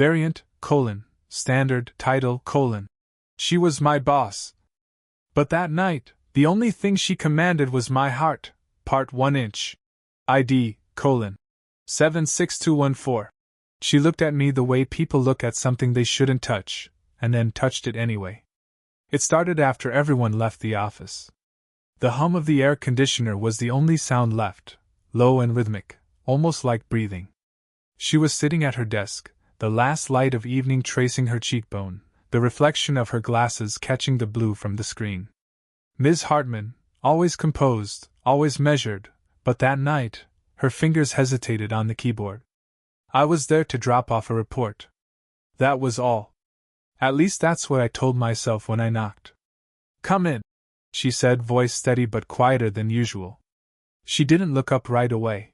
Variant, standard, title, She was my boss. But that night, the only thing she commanded was my heart, part 1 inch. ID, 76214. She looked at me the way people look at something they shouldn't touch, and then touched it anyway. It started after everyone left the office. The hum of the air conditioner was the only sound left, low and rhythmic, almost like breathing. She was sitting at her desk, the last light of evening tracing her cheekbone, the reflection of her glasses catching the blue from the screen. Ms. Hartman, always composed, always measured, but that night, her fingers hesitated on the keyboard. I was there to drop off a report. That was all. At least that's what I told myself when I knocked. "Come in," she said, voice steady but quieter than usual. She didn't look up right away.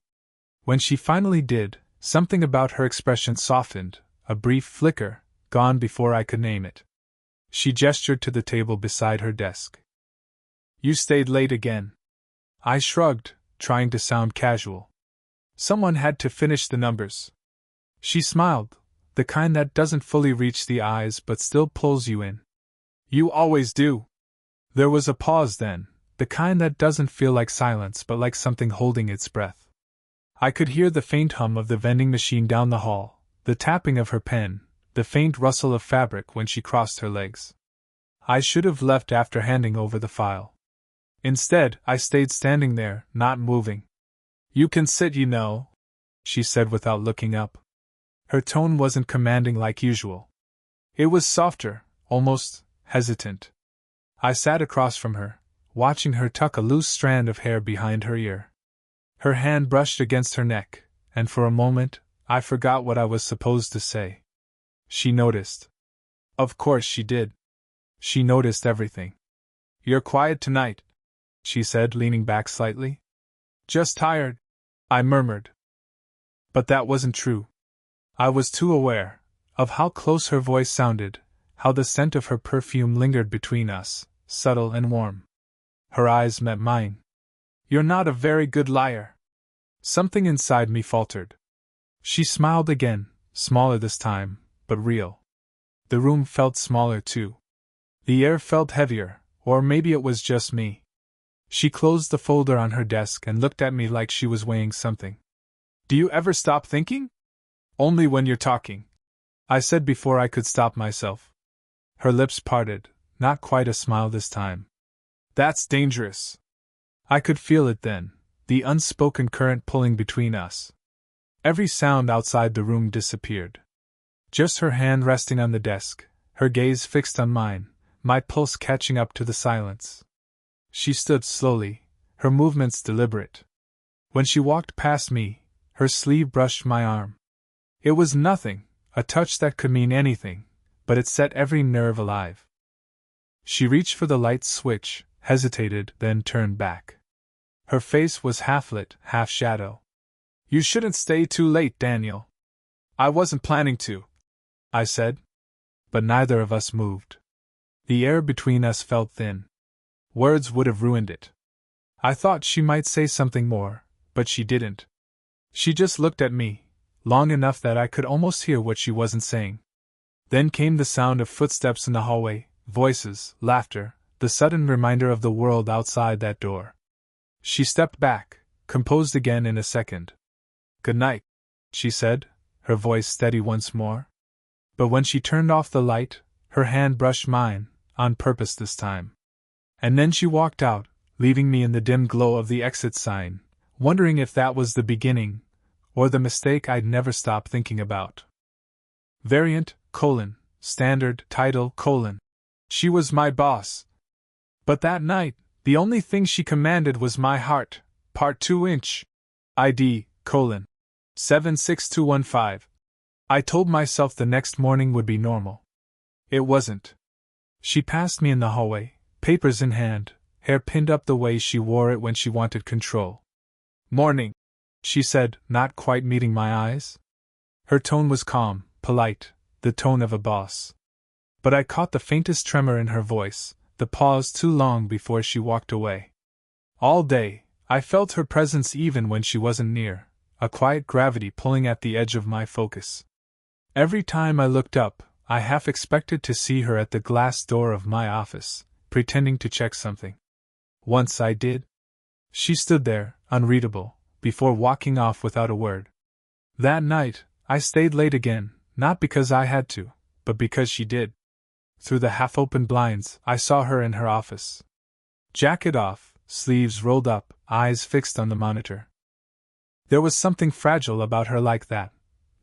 When she finally did, something about her expression softened, a brief flicker, gone before I could name it. She gestured to the table beside her desk. "You stayed late again." I shrugged, trying to sound casual. "Someone had to finish the numbers." She smiled, the kind that doesn't fully reach the eyes but still pulls you in. "You always do." There was a pause then, the kind that doesn't feel like silence but like something holding its breath. I could hear the faint hum of the vending machine down the hall, the tapping of her pen, the faint rustle of fabric when she crossed her legs. I should have left after handing over the file. Instead, I stayed standing there, not moving. "You can sit, you know," she said without looking up. Her tone wasn't commanding like usual. It was softer, almost hesitant. I sat across from her, watching her tuck a loose strand of hair behind her ear. Her hand brushed against her neck, and for a moment, I forgot what I was supposed to say. She noticed. Of course she did. She noticed everything. "You're quiet tonight," she said, leaning back slightly. "Just tired," I murmured. But that wasn't true. I was too aware of how close her voice sounded, how the scent of her perfume lingered between us, subtle and warm. Her eyes met mine. "You're not a very good liar." Something inside me faltered. She smiled again, smaller this time, but real. The room felt smaller too. The air felt heavier, or maybe it was just me. She closed the folder on her desk and looked at me like she was weighing something. "Do you ever stop thinking?" "Only when you're talking," I said before I could stop myself. Her lips parted, not quite a smile this time. "That's dangerous." I could feel it then, the unspoken current pulling between us. Every sound outside the room disappeared. Just her hand resting on the desk, her gaze fixed on mine, my pulse catching up to the silence. She stood slowly, her movements deliberate. When she walked past me, her sleeve brushed my arm. It was nothing, a touch that could mean anything, but it set every nerve alive. She reached for the light switch, hesitated, then turned back. Her face was half lit, half shadow. "You shouldn't stay too late, Daniel." "I wasn't planning to," I said. But neither of us moved. The air between us felt thin. Words would have ruined it. I thought she might say something more, but she didn't. She just looked at me, long enough that I could almost hear what she wasn't saying. Then came the sound of footsteps in the hallway, voices, laughter, the sudden reminder of the world outside that door. She stepped back, composed again in a second. "Good night," she said, her voice steady once more. But when she turned off the light, her hand brushed mine, on purpose this time. And then she walked out, leaving me in the dim glow of the exit sign, wondering if that was the beginning, or the mistake I'd never stop thinking about. Variant, standard, title, She was my boss. But that night, the only thing she commanded was my heart, part 2 inch. ID, 76215. I told myself the next morning would be normal. It wasn't. She passed me in the hallway, papers in hand, hair pinned up the way she wore it when she wanted control. "Morning," she said, not quite meeting my eyes. Her tone was calm, polite, the tone of a boss. But I caught the faintest tremor in her voice, the pause too long before she walked away. All day, I felt her presence even when she wasn't near, a quiet gravity pulling at the edge of my focus. Every time I looked up, I half expected to see her at the glass door of my office, pretending to check something. Once I did. She stood there, unreadable, before walking off without a word. That night, I stayed late again, not because I had to, but because she did. Through the half-open blinds, I saw her in her office. Jacket off, sleeves rolled up, eyes fixed on the monitor. There was something fragile about her like that,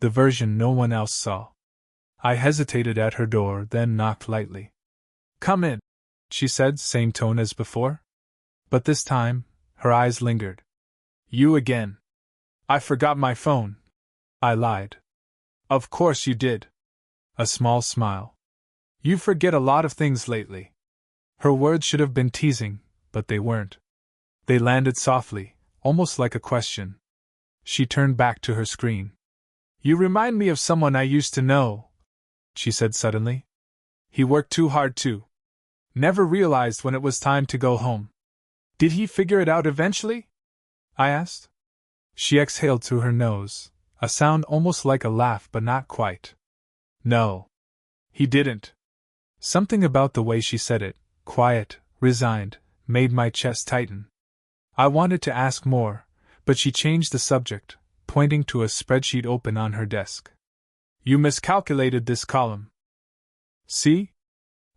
the version no one else saw. I hesitated at her door, then knocked lightly. "Come in," she said, same tone as before. But this time, her eyes lingered. "You again." "I forgot my phone," I lied. "Of course you did." A small smile. "You forget a lot of things lately." Her words should have been teasing, but they weren't. They landed softly, almost like a question. She turned back to her screen. "You remind me of someone I used to know," she said suddenly. "He worked too hard too. Never realized when it was time to go home." "Did he figure it out eventually?" I asked. She exhaled through her nose, a sound almost like a laugh but not quite. "No. He didn't." Something about the way she said it, quiet, resigned, made my chest tighten. I wanted to ask more, but she changed the subject, pointing to a spreadsheet open on her desk. "You miscalculated this column. See?"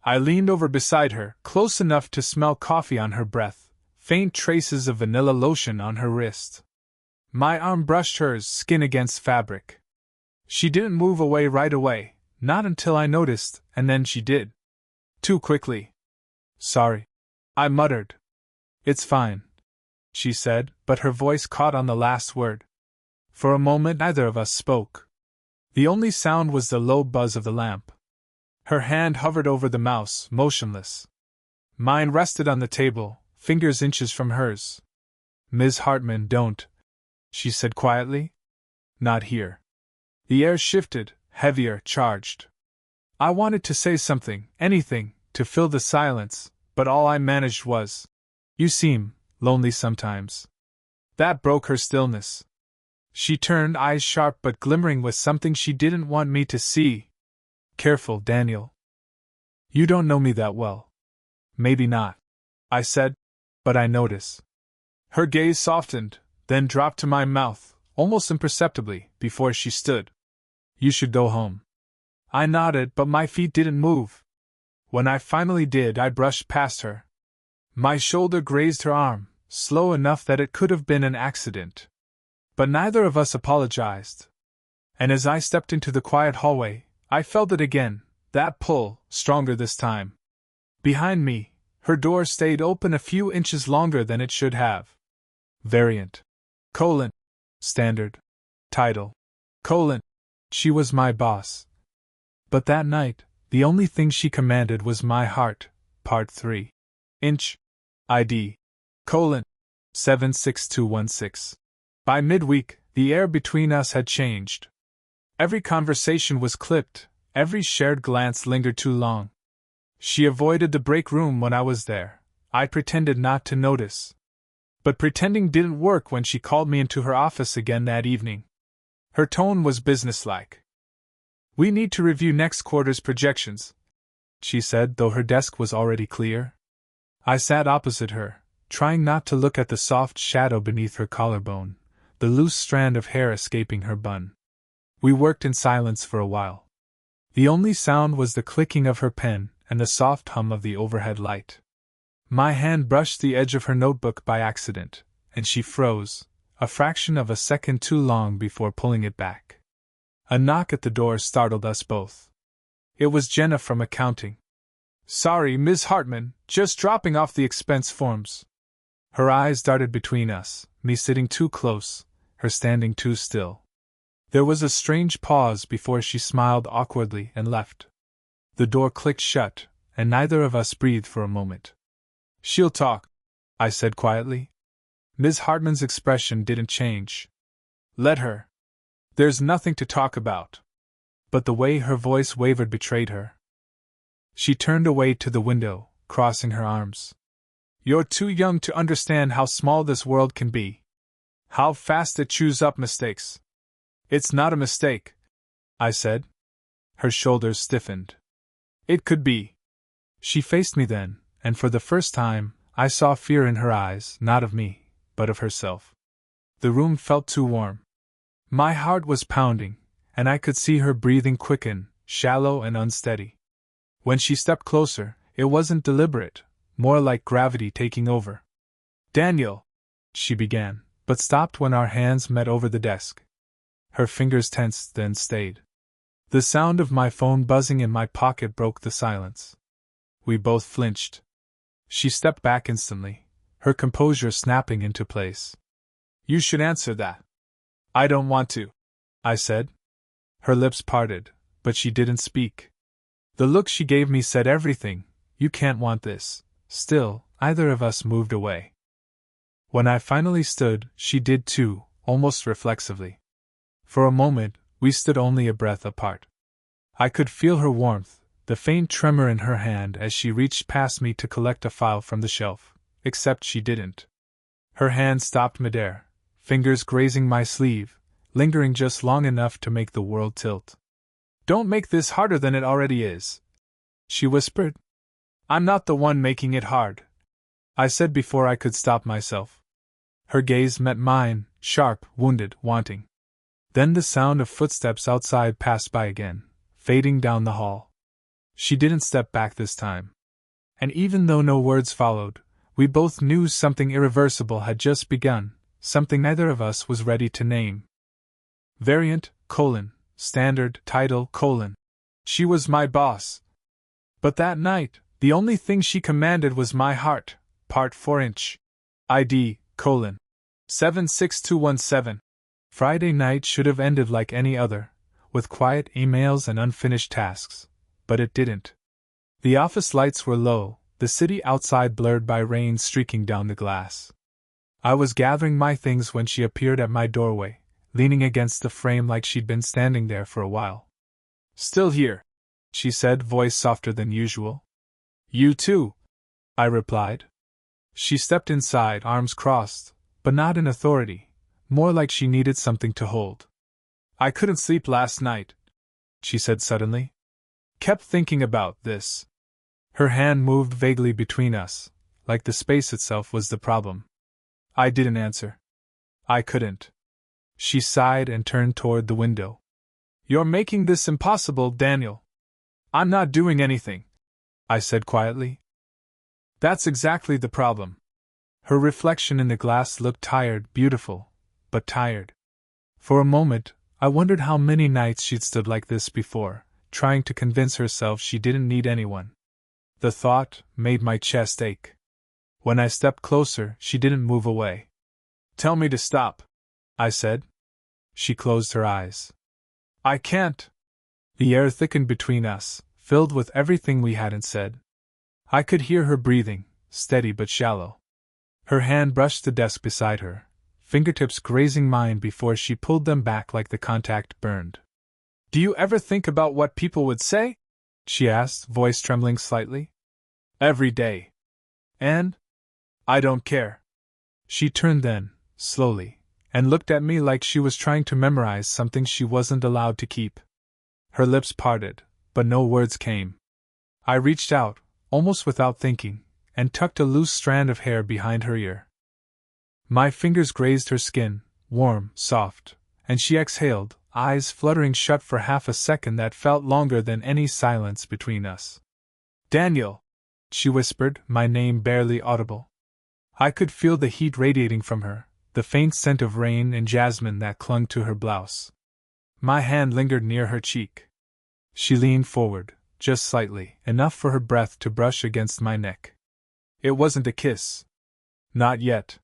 I leaned over beside her, close enough to smell coffee on her breath, faint traces of vanilla lotion on her wrist. My arm brushed hers, skin against fabric. She didn't move away right away, not until I noticed, and then she did. Too quickly. "Sorry," I muttered. "It's fine," she said, but her voice caught on the last word. For a moment neither of us spoke. The only sound was the low buzz of the lamp. Her hand hovered over the mouse, motionless. Mine rested on the table, fingers inches from hers. "Ms. Hartman, don't," she said quietly. "Not here." The air shifted, heavier, charged. I wanted to say something, anything, to fill the silence, but all I managed was, "You seem lonely sometimes." That broke her stillness. She turned, eyes sharp but glimmering with something she didn't want me to see. "Careful, Daniel. You don't know me that well." "Maybe not," I said, "but I notice." Her gaze softened, then dropped to my mouth, almost imperceptibly, before she stood. "You should go home." I nodded, but my feet didn't move. When I finally did, I brushed past her. My shoulder grazed her arm, slow enough that it could have been an accident. But neither of us apologized. And as I stepped into the quiet hallway, I felt it again, that pull, stronger this time. Behind me, her door stayed open a few inches longer than it should have. Variant. Colon. Standard. Title. Colon. She was my boss. But that night, the only thing she commanded was my heart. Part 3. Inch. ID. Colon. 76216. By midweek, the air between us had changed. Every conversation was clipped, every shared glance lingered too long. She avoided the break room when I was there. I pretended not to notice. But pretending didn't work when she called me into her office again that evening. Her tone was businesslike. "We need to review next quarter's projections," she said, though her desk was already clear. I sat opposite her, trying not to look at the soft shadow beneath her collarbone, the loose strand of hair escaping her bun. We worked in silence for a while. The only sound was the clicking of her pen and the soft hum of the overhead light. My hand brushed the edge of her notebook by accident, and she froze, a fraction of a second too long before pulling it back. A knock at the door startled us both. It was Jenna from accounting. "Sorry, Ms. Hartman, just dropping off the expense forms." Her eyes darted between us, me sitting too close, her standing too still. There was a strange pause before she smiled awkwardly and left. The door clicked shut, and neither of us breathed for a moment. "She'll talk," I said quietly. Ms. Hartman's expression didn't change. "Let her. There's nothing to talk about." But the way her voice wavered betrayed her. She turned away to the window, crossing her arms. "You're too young to understand how small this world can be. How fast it chews up mistakes." "It's not a mistake," I said. Her shoulders stiffened. It could be. She faced me then, and for the first time, I saw fear in her eyes, not of me, but of herself. The room felt too warm. My heart was pounding, and I could see her breathing quicken, shallow and unsteady. When she stepped closer, it wasn't deliberate, more like gravity taking over. "Daniel," she began, but stopped when our hands met over the desk. Her fingers tensed, then stayed. The sound of my phone buzzing in my pocket broke the silence. We both flinched. She stepped back instantly, her composure snapping into place. "You should answer that." "I don't want to," I said. Her lips parted, but she didn't speak. The look she gave me said everything. You can't want this. Still, either of us moved away. When I finally stood, she did too, almost reflexively. For a moment, we stood only a breath apart. I could feel her warmth, the faint tremor in her hand as she reached past me to collect a file from the shelf, except she didn't. Her hand stopped midair, fingers grazing my sleeve, lingering just long enough to make the world tilt. "Don't make this harder than it already is," she whispered. "I'm not the one making it hard," I said before I could stop myself. Her gaze met mine, sharp, wounded, wanting. Then the sound of footsteps outside passed by again, fading down the hall. She didn't step back this time. And even though no words followed, we both knew something irreversible had just begun, something neither of us was ready to name. Variant, standard, title, She was my boss. But that night, the only thing she commanded was my heart, part 4-inch. ID, 76217. Friday night should have ended like any other, with quiet emails and unfinished tasks, but it didn't. The office lights were low, the city outside blurred by rain streaking down the glass. I was gathering my things when she appeared at my doorway, leaning against the frame like she'd been standing there for a while. "Still here," she said, voice softer than usual. "You too," I replied. She stepped inside, arms crossed, but not in authority, more like she needed something to hold. "I couldn't sleep last night," she said suddenly. "Kept thinking about this." Her hand moved vaguely between us, like the space itself was the problem. I didn't answer. I couldn't. She sighed and turned toward the window. "You're making this impossible, Daniel." "I'm not doing anything," I said quietly. "That's exactly the problem." Her reflection in the glass looked tired, beautiful, but tired. For a moment, I wondered how many nights she'd stood like this before, trying to convince herself she didn't need anyone. The thought made my chest ache. When I stepped closer, she didn't move away. "Tell me to stop," I said. She closed her eyes. "I can't." The air thickened between us, filled with everything we hadn't said. I could hear her breathing, steady but shallow. Her hand brushed the desk beside her, fingertips grazing mine before she pulled them back like the contact burned. "Do you ever think about what people would say?" she asked, voice trembling slightly. "Every day. And I don't care." She turned then, slowly, and looked at me like she was trying to memorize something she wasn't allowed to keep. Her lips parted, but no words came. I reached out, almost without thinking, and tucked a loose strand of hair behind her ear. My fingers grazed her skin, warm, soft, and she exhaled, eyes fluttering shut for half a second that felt longer than any silence between us. "Daniel," she whispered, my name barely audible. I could feel the heat radiating from her, the faint scent of rain and jasmine that clung to her blouse. My hand lingered near her cheek. She leaned forward, just slightly, enough for her breath to brush against my neck. It wasn't a kiss. Not yet.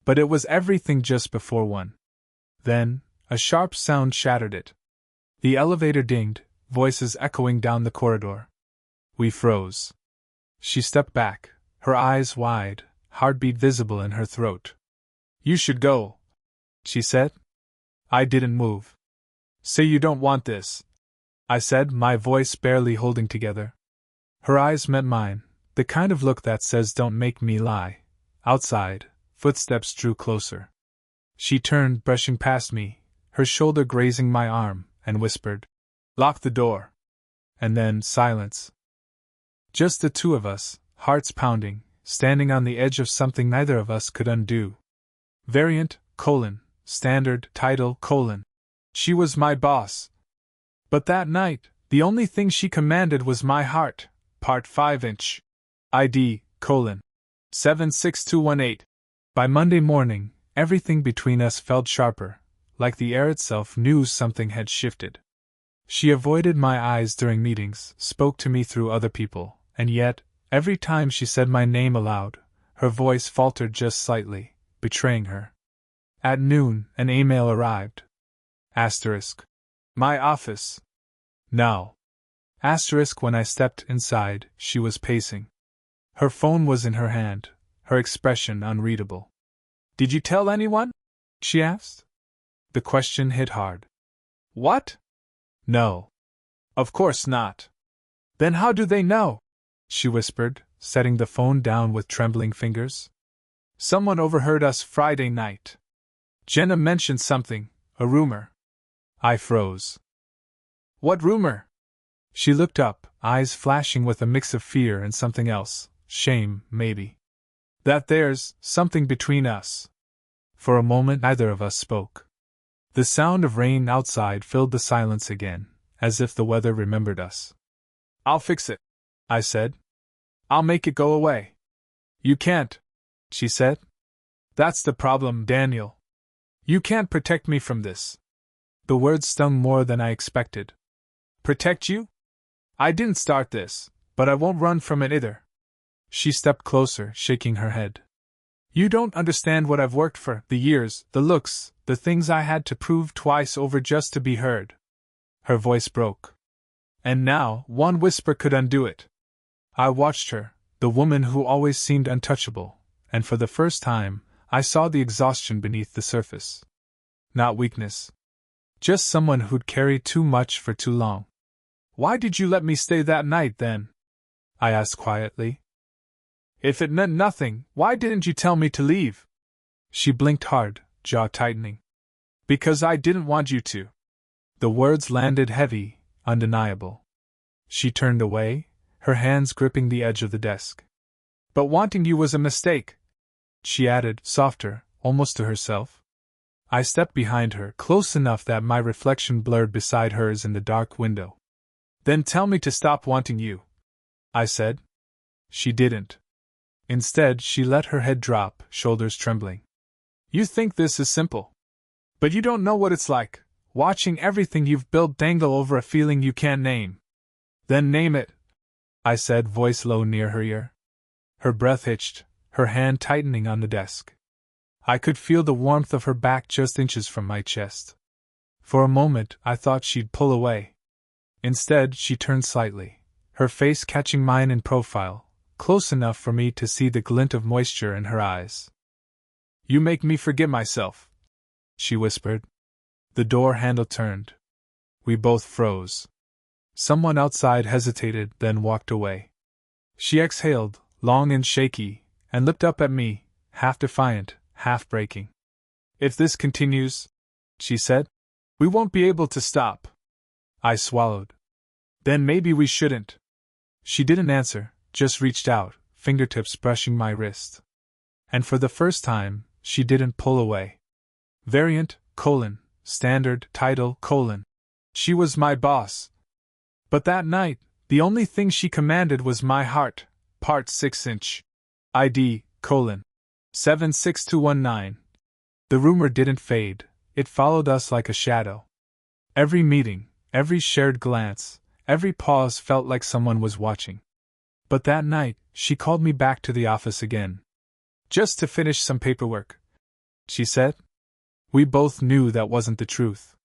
But it was everything just before one. Then, a sharp sound shattered it. The elevator dinged, voices echoing down the corridor. We froze. She stepped back, her eyes wide, heartbeat visible in her throat. "You should go," she said. I didn't move. "Say you don't want this," I said, my voice barely holding together. Her eyes met mine, the kind of look that says don't make me lie. Outside, footsteps drew closer. She turned, brushing past me, her shoulder grazing my arm, and whispered, "Lock the door." and then silence. Just the two of us, hearts pounding, standing on the edge of something neither of us could undo. Variant, standard, title, She was my boss. But that night, the only thing she commanded was my heart, part 5-inch. ID, 76218. By Monday morning, everything between us felt sharper, like the air itself knew something had shifted. She avoided my eyes during meetings, spoke to me through other people, and yet, every time she said my name aloud, her voice faltered just slightly, betraying her. At noon, an email arrived. My office. Now. When I stepped inside, she was pacing. Her phone was in her hand, her expression unreadable. Did you tell anyone? She asked. The question hit hard. What? No. Of course not. Then how do they know? She whispered, setting the phone down with trembling fingers. Someone overheard us Friday night. Jenna mentioned something, a rumor. I froze. What rumor? She looked up, eyes flashing with a mix of fear and something else, shame, maybe. That there's something between us. For a moment neither of us spoke. The sound of rain outside filled the silence again, as if the weather remembered us. I'll fix it, I said. I'll make it go away. You can't, she said. That's the problem, Daniel. You can't protect me from this. The words stung more than I expected. Protect you? I didn't start this, but I won't run from it either. She stepped closer, shaking her head. You don't understand what I've worked for, the years, the looks, the things I had to prove twice over just to be heard. Her voice broke. And now, one whisper could undo it. I watched her, the woman who always seemed untouchable, and for the first time, I saw the exhaustion beneath the surface. Not weakness. Just someone who'd carried too much for too long. Why did you let me stay that night, then? I asked quietly. If it meant nothing, why didn't you tell me to leave? She blinked hard, jaw tightening. Because I didn't want you to. The words landed heavy, undeniable. She turned away, her hands gripping the edge of the desk. But wanting you was a mistake, she added, softer, almost to herself. I stepped behind her, close enough that my reflection blurred beside hers in the dark window. Then tell me to stop wanting you, I said. She didn't. Instead, she let her head drop, shoulders trembling. You think this is simple. But you don't know what it's like, watching everything you've built dangle over a feeling you can't name. Then name it, I said, voice low near her ear. Her breath hitched, her hand tightening on the desk. I could feel the warmth of her back just inches from my chest. For a moment, I thought she'd pull away. Instead, she turned slightly, her face catching mine in profile, close enough for me to see the glint of moisture in her eyes. You make me forget myself, she whispered. The door handle turned. We both froze. Someone outside hesitated, then walked away. She exhaled, long and shaky, and looked up at me, half defiant, half breaking. If this continues, she said, we won't be able to stop. I swallowed. Then maybe we shouldn't. She didn't answer, just reached out, fingertips brushing my wrist. And for the first time, she didn't pull away. Variant, standard, title, She was my boss. But that night, the only thing she commanded was my heart, part 6-inch. ID, 76219. The rumor didn't fade, it followed us like a shadow. Every meeting, every shared glance, every pause felt like someone was watching. But that night, she called me back to the office again. Just to finish some paperwork, she said. We both knew that wasn't the truth.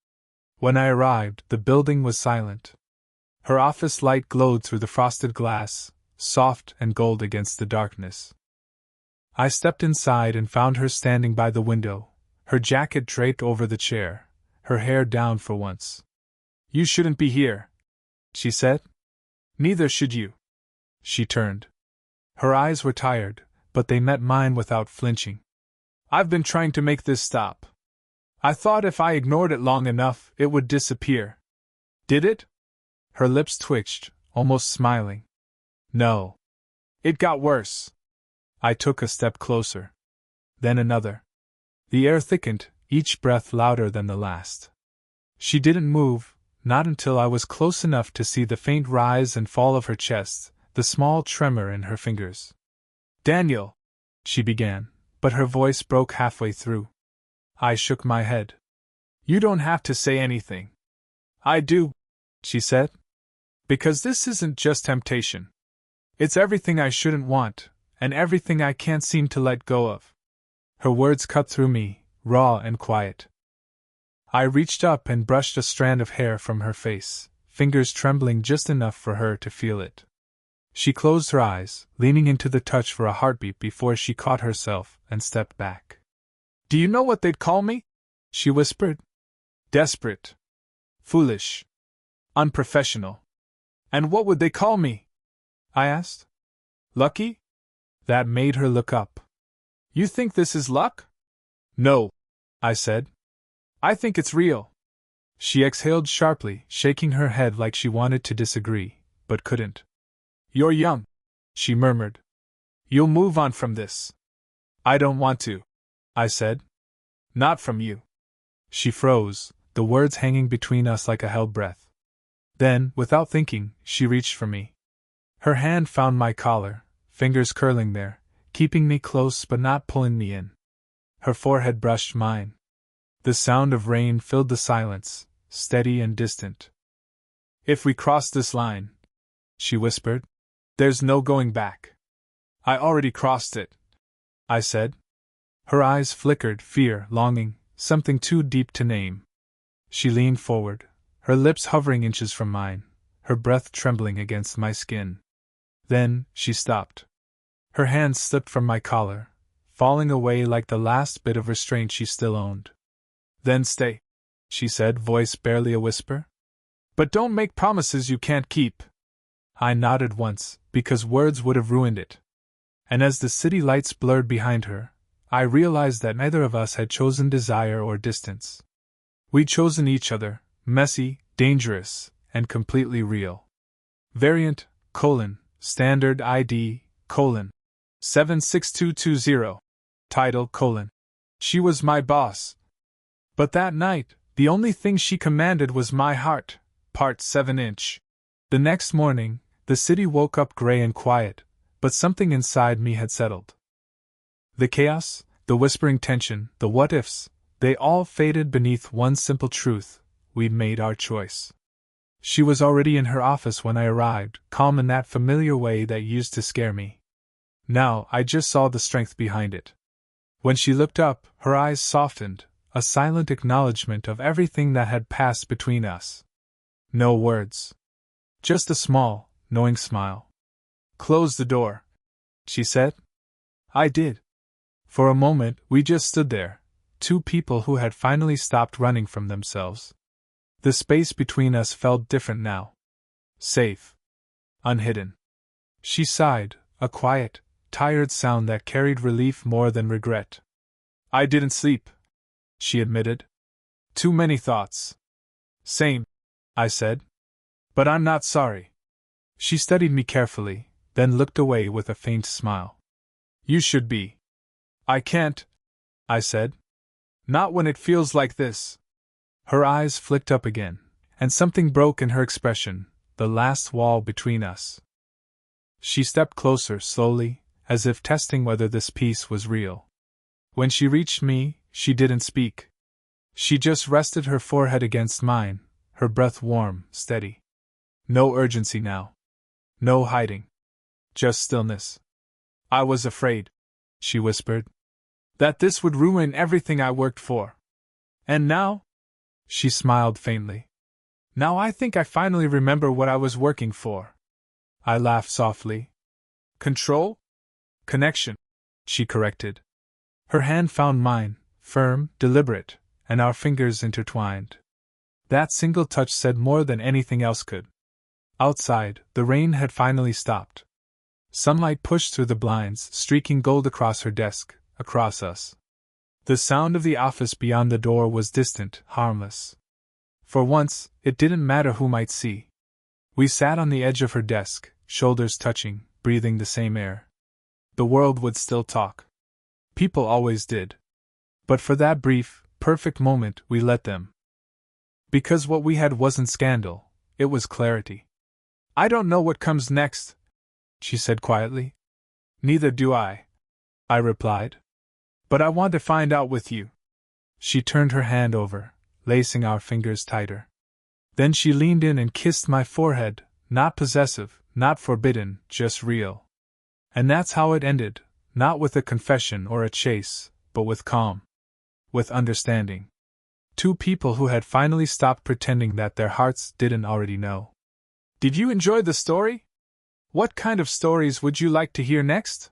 When I arrived, the building was silent. Her office light glowed through the frosted glass, soft and gold against the darkness. I stepped inside and found her standing by the window, her jacket draped over the chair, her hair down for once. You shouldn't be here, she said. Neither should you. She turned. Her eyes were tired, but they met mine without flinching. I've been trying to make this stop. I thought if I ignored it long enough, it would disappear. Did it? Her lips twitched, almost smiling. No. It got worse. I took a step closer. Then another. The air thickened, each breath louder than the last. She didn't move, not until I was close enough to see the faint rise and fall of her chest, the small tremor in her fingers. Daniel, she began, but her voice broke halfway through. I shook my head. You don't have to say anything. I do, she said. Because this isn't just temptation. It's everything I shouldn't want, and everything I can't seem to let go of. Her words cut through me, raw and quiet. I reached up and brushed a strand of hair from her face, fingers trembling just enough for her to feel it. She closed her eyes, leaning into the touch for a heartbeat before she caught herself and stepped back. Do you know what they'd call me? She whispered. Desperate. Foolish. Unprofessional. And what would they call me? I asked. Lucky? That made her look up. You think this is luck? No, I said. I think it's real. She exhaled sharply, shaking her head like she wanted to disagree, but couldn't. You're young, she murmured. You'll move on from this. I don't want to, I said. Not from you. She froze, the words hanging between us like a held breath. Then, without thinking, she reached for me. Her hand found my collar, fingers curling there, keeping me close but not pulling me in. Her forehead brushed mine. The sound of rain filled the silence, steady and distant. If we cross this line, she whispered, there's no going back. I already crossed it, I said. Her eyes flickered, fear, longing, something too deep to name. She leaned forward, her lips hovering inches from mine, her breath trembling against my skin. Then, she stopped. Her hands slipped from my collar, falling away like the last bit of restraint she still owned. Then stay, she said, voice barely a whisper. But don't make promises you can't keep. I nodded once, because words would have ruined it. And as the city lights blurred behind her, I realized that neither of us had chosen desire or distance. We'd chosen each other, messy, dangerous, and completely real. Variant, standard ID, 76220. Title, She was my boss. But that night, the only thing she commanded was my heart, part 7-inch. The next morning, the city woke up gray and quiet, but something inside me had settled. The chaos, the whispering tension, the what-ifs, they all faded beneath one simple truth: we'd made our choice. She was already in her office when I arrived, calm in that familiar way that used to scare me. Now I just saw the strength behind it. When she looked up, her eyes softened, a silent acknowledgement of everything that had passed between us. No words. Just a small, knowing smile. Close the door, she said. I did. For a moment, we just stood there, two people who had finally stopped running from themselves. The space between us felt different now. Safe. Unhidden. She sighed, a quiet, tired sound that carried relief more than regret. I didn't sleep, she admitted. Too many thoughts. Same, I said. But I'm not sorry. She studied me carefully, then looked away with a faint smile. You should be. I can't, I said. Not when it feels like this. Her eyes flicked up again, and something broke in her expression, the last wall between us. She stepped closer slowly, as if testing whether this peace was real. When she reached me, she didn't speak. She just rested her forehead against mine, her breath warm, steady. No urgency now. No hiding. Just stillness. I was afraid, she whispered, that this would ruin everything I worked for. And now? She smiled faintly. Now I think I finally remember what I was working for. I laughed softly. Control? Connection, she corrected. Her hand found mine, firm, deliberate, and our fingers intertwined. That single touch said more than anything else could. Outside, the rain had finally stopped. Sunlight pushed through the blinds, streaking gold across her desk, across us. The sound of the office beyond the door was distant, harmless. For once, it didn't matter who might see. We sat on the edge of her desk, shoulders touching, breathing the same air. The world would still talk. People always did. But for that brief, perfect moment, we let them. Because what we had wasn't scandal, it was clarity. I don't know what comes next, she said quietly. Neither do I replied. But I want to find out with you. She turned her hand over, lacing our fingers tighter. Then she leaned in and kissed my forehead, not possessive, not forbidden, just real. And that's how it ended, not with a confession or a chase, but with calm. With understanding. Two people who had finally stopped pretending that their hearts didn't already know. Did you enjoy the story? What kind of stories would you like to hear next?